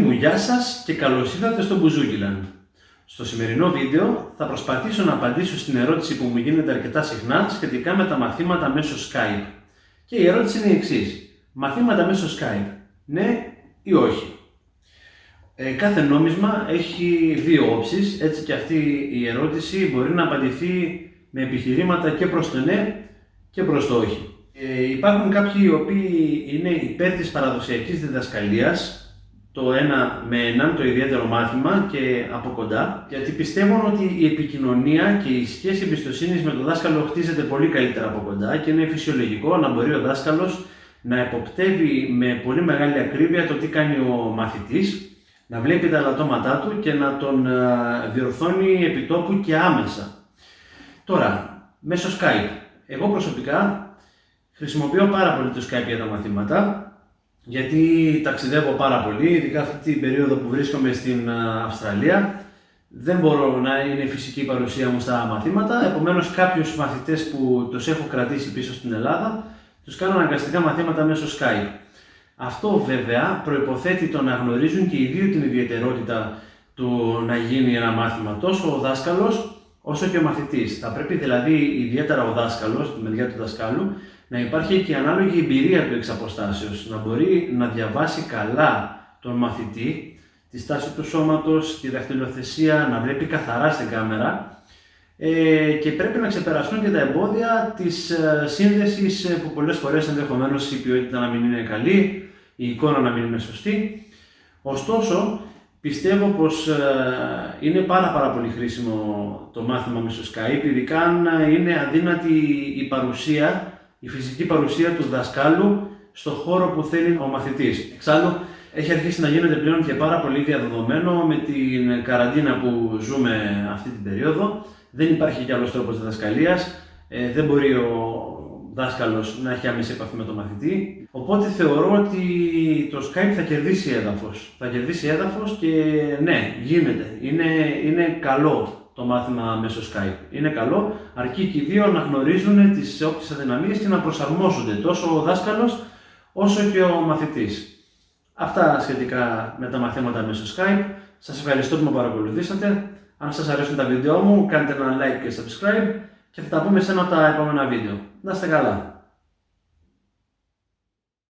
μου, γεια σας και καλώς ήρθατε στο Μπουζούκιλαν. Στο σημερινό βίντεο θα προσπαθήσω να απαντήσω στην ερώτηση που μου γίνεται αρκετά συχνά σχετικά με τα μαθήματα μέσω Skype. Και η ερώτηση είναι η εξής. Μαθήματα μέσω Skype, ναι ή όχι? Κάθε νόμισμα έχει δύο όψεις, έτσι και αυτή η ερώτηση μπορεί να απαντηθεί με επιχειρήματα και προς το ναι και προς το όχι. Υπάρχουν κάποιοι οι οποίοι είναι υπέρ της παραδοσιακής διδασκαλίας, το ένα με έναν, το ιδιαίτερο μάθημα και από κοντά, γιατί πιστεύουν ότι η επικοινωνία και η σχέση εμπιστοσύνης με τον δάσκαλο χτίζεται πολύ καλύτερα από κοντά και είναι φυσιολογικό να μπορεί ο δάσκαλος να εποπτεύει με πολύ μεγάλη ακρίβεια το τι κάνει ο μαθητής, να βλέπει τα ελαττώματά του και να τον διορθώνει επιτόπου και άμεσα. Τώρα, μέσω Skype. Εγώ προσωπικά χρησιμοποιώ πάρα πολύ το Skype για τα μαθήματα, γιατί ταξιδεύω πάρα πολύ, ειδικά αυτή την περίοδο που βρίσκομαι στην Αυστραλία. Δεν μπορώ να είναι φυσική η παρουσία μου στα μαθήματα, επομένως κάποιους μαθητές που τους έχω κρατήσει πίσω στην Ελλάδα, τους κάνω αναγκαστικά μαθήματα μέσω Skype. Αυτό βέβαια προϋποθέτει το να γνωρίζουν και οι δύο την ιδιαιτερότητα του να γίνει ένα μάθημα, τόσο ο δάσκαλος όσο και ο μαθητής. Θα πρέπει δηλαδή ιδιαίτερα ο δάσκαλος, τη μεριά του δασκάλου, να υπάρχει και η ανάλογη εμπειρία του εξ αποστάσεως, να μπορεί να διαβάσει καλά τον μαθητή, τη στάση του σώματος, τη δαχτυλοθεσία, να βλέπει καθαρά στην κάμερα και πρέπει να ξεπεραστούν και τα εμπόδια της σύνδεσης που πολλές φορές ενδεχομένως η ποιότητα να μην είναι καλή, η εικόνα να μην είναι σωστή. Ωστόσο, πιστεύω πως είναι πάρα πολύ χρήσιμο το μάθημα μέσω Skype, ειδικά αν είναι αδύνατη η παρουσία, η φυσική παρουσία του δασκάλου στο χώρο που θέλει ο μαθητής. Εξάλλου, έχει αρχίσει να γίνεται πλέον και πάρα πολύ διαδεδομένο με την καραντίνα που ζούμε αυτή την περίοδο. Δεν υπάρχει κι άλλος τρόπος διδασκαλίας, δεν μπορεί ο δάσκαλος να έχει άμεση επαφή με τον μαθητή. Οπότε θεωρώ ότι το Skype θα κερδίσει έδαφος. Θα κερδίσει έδαφος και ναι, γίνεται. Είναι καλό το μάθημα μέσω Skype. Είναι καλό, αρκεί και οι δύο να γνωρίζουν τις όποιες αδυναμίες και να προσαρμόζονται τόσο ο δάσκαλος όσο και ο μαθητής. Αυτά σχετικά με τα μαθήματα μέσω Skype. Σας ευχαριστώ που με παρακολουθήσατε. Αν σας αρέσουν τα βίντεο μου, κάντε ένα like και subscribe και θα τα πούμε σε ένα από τα επόμενα βίντεο. Να είστε καλά!